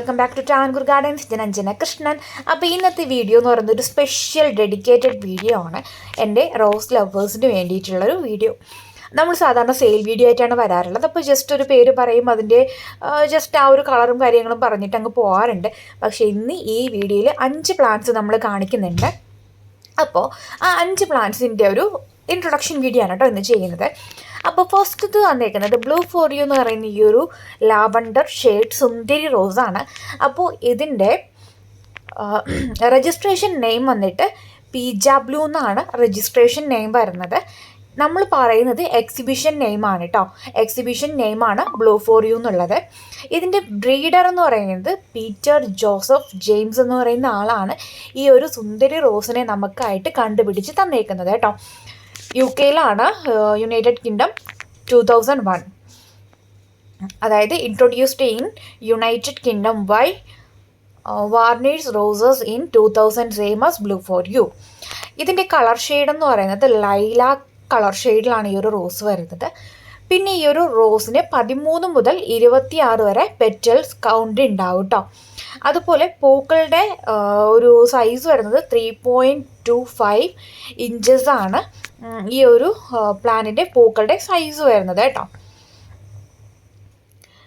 Welcome back to Tankoor gardens. ഞാൻ അഞ്ജന കൃഷ്ണൻ. അപ്പോൾ ഇന്നത്തെ വീഡിയോ എന്ന് പറയുന്നത് ഒരു സ്പെഷ്യൽ ഡെഡിക്കേറ്റഡ് വീഡിയോ ആണ്. എൻ്റെ റോസ് ലവേഴ്സിന് വേണ്ടിയിട്ടുള്ളൊരു വീഡിയോ. നമ്മൾ സാധാരണ സെയിൽ വീഡിയോ ആയിട്ടാണ് വരാറുള്ളത്. അപ്പോൾ ജസ്റ്റ് ഒരു പേര് പറയും, അതിൻ്റെ ജസ്റ്റ് ആ ഒരു കളറും കാര്യങ്ങളും പറഞ്ഞിട്ട് അങ്ങ് പോകാറുണ്ട്. പക്ഷേ ഇന്ന് ഈ വീഡിയോയിൽ 5 പ്ലാന്റ്സ് നമ്മൾ കാണിക്കുന്നുണ്ട്. അപ്പോൾ ആ 5 പ്ലാന്റ്സിൻ്റെ ഒരു ഇൻട്രൊഡക്ഷൻ വീഡിയോ ആണ് കേട്ടോ ഇന്ന് ചെയ്യുന്നത്. അപ്പോൾ ഫസ്റ്റ് വന്നേക്കുന്നത് ബ്ലൂ ഫോർ യു എന്ന് പറയുന്ന ഈ ഒരു ലാവണ്ടർ ഷെയ്ഡ് സുന്ദരി റോസാണ്. അപ്പോൾ ഇതിൻ്റെ രജിസ്ട്രേഷൻ നെയിം വന്നിട്ട് പീജ ബ്ലൂ എന്നാണ് രജിസ്ട്രേഷൻ നെയിം വരുന്നത്. നമ്മൾ പറയുന്നത് എക്സിബിഷൻ നെയിമാണ് കേട്ടോ. എക്സിബിഷൻ നെയിമാണ് ബ്ലൂ ഫോർ യു എന്നുള്ളത്. ഇതിൻ്റെ ബ്രീഡർ എന്ന് പറയുന്നത് പീറ്റർ ജോസഫ് ജെയിംസ് എന്ന് പറയുന്ന ആളാണ് ഈ ഒരു സുന്ദരി റോസിനെ നമുക്കായിട്ട് കണ്ടുപിടിച്ച് തന്നേക്കുന്നത് കേട്ടോ. UK-ലാണ്, യുണൈറ്റഡ് കിങ്ഡം 2001. അതായത് introduced in united kingdom by Warner's Roses in 2000, same as blue for you. ഇതിൻ്റെ കളർ ഷെയ്ഡ് എന്ന് പറയുന്നത് ലൈലാക്ക് കളർ ഷെയ്ഡിലാണ് ഈ ഒരു റോസ് വരുന്നത്. പിന്നെ ഈ ഒരു റോസിന് 13 മുതൽ 26 വരെ പെറ്റൽസ് കൗണ്ട് ഉണ്ടാവും കേട്ടോ. അതുപോലെ പൂക്കളുടെ ഒരു സൈസ് വരുന്നത് 3.25 ഇഞ്ചസ് ആണ് ഈ ഒരു പ്ലാന്റിൻ്റെ പൂക്കളുടെ സൈസ് വരുന്നത് കേട്ടോ.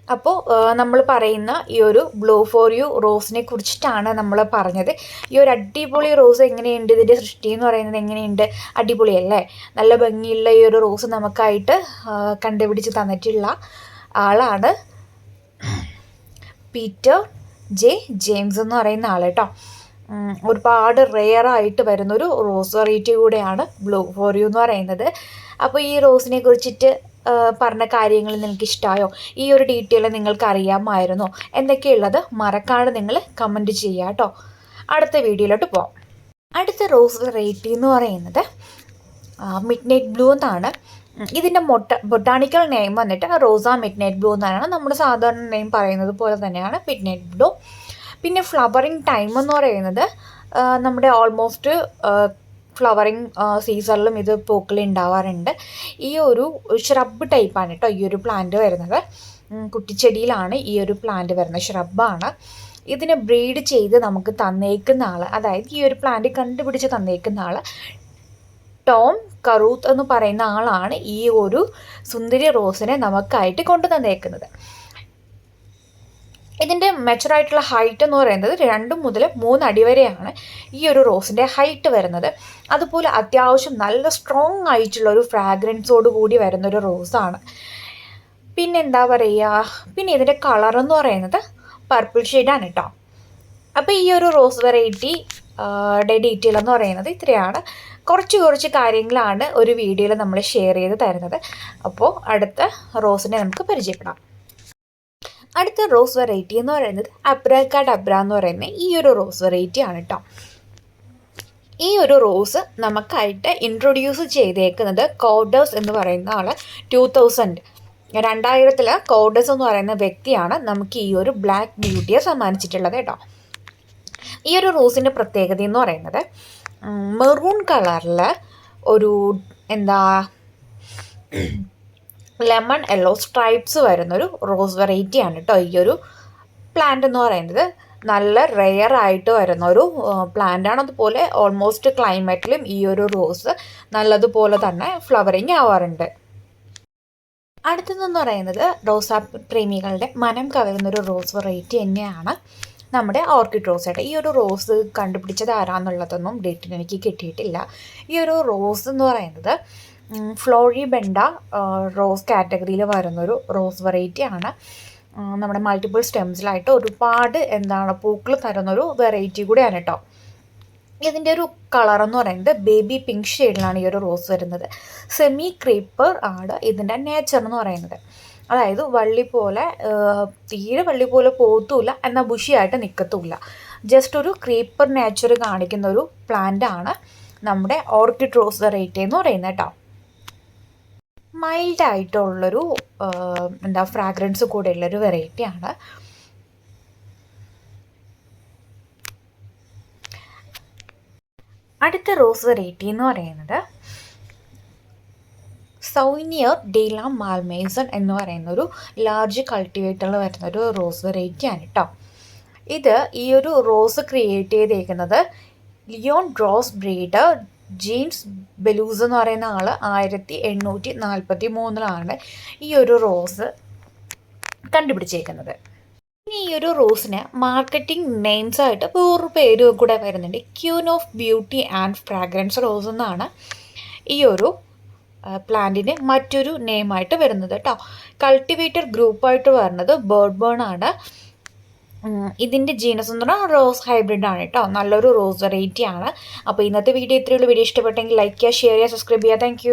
അപ്പോൾ നമ്മൾ പറയുന്ന ഈ ഒരു ബ്ലൂ ഫോർ യു റോസിനെ കുറിച്ചിട്ടാണ് നമ്മൾ പറഞ്ഞത്. ഈ ഒരു അടിപൊളി റോസ് എങ്ങനെയുണ്ട്, ഇതിൻ്റെ സൃഷ്ടി എന്ന് പറയുന്നത് എങ്ങനെയുണ്ട്, അടിപൊളിയല്ലേ? നല്ല ഭംഗിയുള്ള ഈ ഒരു റോസ് നമുക്കായിട്ട് കണ്ടുപിടിച്ച് തന്നിട്ടുള്ള ആളാണ് പീറ്റർ ജെയിംസ് എന്ന് പറയുന്ന ആൾ കേട്ടോ. ഒരുപാട് റെയറായിട്ട് വരുന്നൊരു റോസ് വെറൈറ്റി കൂടെയാണ് ബ്ലൂ ഫോർ യു എന്ന് പറയുന്നത്. അപ്പോൾ ഈ റോസിനെ കുറിച്ചിട്ട് പറഞ്ഞ കാര്യങ്ങൾ നിങ്ങൾക്ക് ഇഷ്ടമായോ? ഈ ഒരു ഡീറ്റെയിൽ നിങ്ങൾക്ക് അറിയാമായിരുന്നോ? എന്തൊക്കെയുള്ളത് മറക്കാതെ നിങ്ങൾ കമൻറ്റ് ചെയ്യുക കേട്ടോ. അടുത്ത വീഡിയോയിലോട്ട് പോകാം. അടുത്ത റോസ് വെറൈറ്റി എന്ന് പറയുന്നത് മിഡ് നൈറ്റ് ബ്ലൂ എന്നാണ്. ഇതിൻ്റെ ബൊട്ടാണിക്കൽ നെയിം വന്നിട്ട് റോസ മിഡ് നൈറ്റ് ബ്ലൂ എന്നാണ്. നമ്മൾ സാധാരണ നെയിം പറയുന്നത് പോലെ തന്നെയാണ് മിഡ് നൈറ്റ് ബ്ലൂ. പിന്നെ ഫ്ലവറിങ് ടൈം എന്ന് പറയുന്നത് നമ്മുടെ ഓൾമോസ്റ്റ് ഫ്ലവറിങ് സീസണിലും ഇത് പൂക്കൾ ഉണ്ടാവാറുണ്ട്. ഈ ഒരു ഷ്രബ് ടൈപ്പാണ് കേട്ടോ ഈ ഒരു പ്ലാന്റ് വരുന്നത്. കുറ്റിച്ചെടിയിലാണ് ഈ ഒരു പ്ലാന്റ് വരുന്നത്, ഷ്രബാണ്. ഇതിനെ ബ്രീഡ് ചെയ്ത് നമുക്ക് തന്നേക്കുന്ന ആൾ, അതായത് ഈ ഒരു പ്ലാന്റ് കണ്ടുപിടിച്ച് തന്നേക്കുന്ന ആൾ ടോം കറൂത്ത് എന്ന് പറയുന്ന ആളാണ് ഈ ഒരു സുന്ദരി റോസിനെ നമുക്കായിട്ട് കൊണ്ടു തന്നേക്കുന്നത്. ഇതിൻ്റെ മെച്ചറായിട്ടുള്ള ഹൈറ്റ് എന്ന് പറയുന്നത് 2 മുതൽ 3 അടി വരെയാണ് ഈ ഒരു റോസിൻ്റെ ഹൈറ്റ് വരുന്നത്. അതുപോലെ അത്യാവശ്യം നല്ല സ്ട്രോങ് ആയിട്ടുള്ള ഒരു ഫ്രാഗ്രൻസോട് കൂടി വരുന്നൊരു റോസാണ്. പിന്നെ എന്താ പറയുക, പിന്നെ ഇതിൻ്റെ കളർ എന്ന് പറയുന്നത് പർപ്പിൾ ഷെയ്ഡാണ് കേട്ടോ. അപ്പോൾ ഈ ഒരു റോസ് വെറൈറ്റി ഡീറ്റെയിൽ എന്ന് പറയുന്നത് ഇത്രയാണ്. കുറച്ച് കാര്യങ്ങളാണ് ഒരു വീഡിയോയിൽ നമ്മൾ ഷെയർ ചെയ്ത് തരുന്നത്. അപ്പോൾ അടുത്ത റോസിനെ നമുക്ക് പരിചയപ്പെടാം. അടുത്ത റോസ് വെറൈറ്റി എന്ന് പറയുന്നത് അബ്രാക്കാഡബ്ര എന്ന് പറയുന്ന ഈ ഒരു റോസ് വെറൈറ്റി ആണ് കേട്ടോ. ഈ ഒരു റോസ് നമുക്കായിട്ട് ഇൻട്രൊഡ്യൂസ് ചെയ്തേക്കുന്നത് കോഡേഴ്സ് എന്ന് പറയുന്ന ആൾ 2000 കോഡേഴ്സ് എന്ന് പറയുന്ന വ്യക്തിയാണ് നമുക്ക് ഈ ഒരു ബ്ലാക്ക് ബ്യൂട്ടിയെ സമ്മാനിച്ചിട്ടുള്ളത് കേട്ടോ. ഈ ഒരു റോസിൻ്റെ പ്രത്യേകത എന്ന് പറയുന്നത് മെറൂൺ കളറിൽ ഒരു ലെമൺ യെല്ലോ സ്ട്രൈപ്സ് വരുന്നൊരു റോസ് വെറൈറ്റിയാണ് കേട്ടോ ഈ ഒരു പ്ലാന്റ് എന്ന് പറയുന്നത്. നല്ല റെയർ ആയിട്ട് വരുന്നൊരു പ്ലാന്റാണ്. അതുപോലെ ഓൾമോസ്റ്റ് ക്ലൈമറ്റിലും ഈ ഒരു റോസ് നല്ലതുപോലെ തന്നെ ഫ്ലവറിങ് ആവാറുണ്ട്. അടുത്തതെന്ന് പറയുന്നത് റോസാ പ്രേമികളുടെ മനം കവരുന്നൊരു റോസ് വെറൈറ്റി തന്നെയാണ് നമ്മുടെ ഓർക്കിഡ് റോസ് ആയിട്ട്. ഈ ഒരു റോസ് കണ്ടുപിടിച്ചത് ആരാന്നുള്ളതൊന്നും ഡേറ്റിന് എനിക്ക് കിട്ടിയിട്ടില്ല. ഈ ഒരു റോസ് എന്ന് പറയുന്നത് ഫ്ലോറിബെൻഡ റോസ് കാറ്റഗറിയിൽ വരുന്നൊരു റോസ് വെറൈറ്റിയാണ്. നമ്മുടെ മൾട്ടിപ്പിൾ സ്റ്റെംസിലായിട്ട് ഒരുപാട് പൂക്കൾ തരുന്നൊരു വെറൈറ്റി കൂടെയാണ് കേട്ടോ. ഇതിൻ്റെ ഒരു കളർ എന്ന് പറയുന്നത് ബേബി പിങ്ക് ഷെയ്ഡിലാണ് ഈ ഒരു റോസ് വരുന്നത്. സെമി ക്രീപ്പർ ആണ് ഇതിൻ്റെ നേച്ചർ എന്ന് പറയുന്നത്. അതായത് തീരെ വള്ളി പോലെ പോകത്തുമില്ല, എന്നാൽ ബുഷിയായിട്ട് നിൽക്കത്തുമില്ല. ജസ്റ്റ് ഒരു ക്രീപ്പർ നേച്ചർ കാണിക്കുന്ന ഒരു പ്ലാന്റ് ആണ് നമ്മുടെ ഓർക്കിഡ് റോസ് വെറൈറ്റി എന്ന് പറയുന്നത് കേട്ടോ. മൈൽഡായിട്ടുള്ളൊരു ഫ്രാഗ്രൻസ് കൂടെ ഉള്ളൊരു വെറൈറ്റിയാണ്. അടുത്ത റോസ് വെറൈറ്റി എന്ന് പറയുന്നത് സൗനിയർ ഡീല മാൽമേസൺ എന്ന് പറയുന്നൊരു ലാർജ് കൾട്ടിവേറ്ററിൽ വരുന്നൊരു റോസ് വെറൈറ്റിയാണ് കേട്ടോ. ഇത് ഈ ഒരു റോസ് ക്രിയേറ്റ് ചെയ്തേക്കുന്നത് ലിയോൺ ഗ്രോസ് ബ്രീഡർ ജെയിംസ് ബെലൂസ് എന്ന് പറയുന്ന ആൾ 1843 ഈ ഒരു റോസ് കണ്ടുപിടിച്ചേക്കുന്നത്. ഇനി ഈ ഒരു റോസിന് മാർക്കറ്റിംഗ് നെയിംസ് ആയിട്ട് വേറൊരു പേര് കൂടെ വരുന്നുണ്ട്. Queen of beauty and fragrance rose എന്നാണ് ഈ ഒരു പ്ലാന്റിന് മറ്റൊരു നെയിമായിട്ട് വരുന്നത് കേട്ടോ. കൾട്ടിവേറ്റർ ഗ്രൂപ്പായിട്ട് വരുന്നത് ബേർഡ് ബേൺ ആണ്. ഇതിൻ്റെ ജീനസ് എന്ന് പറഞ്ഞാൽ റോസ് ഹൈബ്രിഡ് ആണ് കേട്ടോ. നല്ലൊരു റോസ് വെറൈറ്റി ആണ്. അപ്പോൾ ഇന്നത്തെ വീഡിയോ ഇത്രയുള്ള വീഡിയോ ഇഷ്ടപ്പെട്ടെങ്കിൽ ലൈക്ക് ചെയ്യുക, ഷെയർ ചെയ്യുക, സബ്സ്ക്രൈബ് ചെയ്യുക. താങ്ക്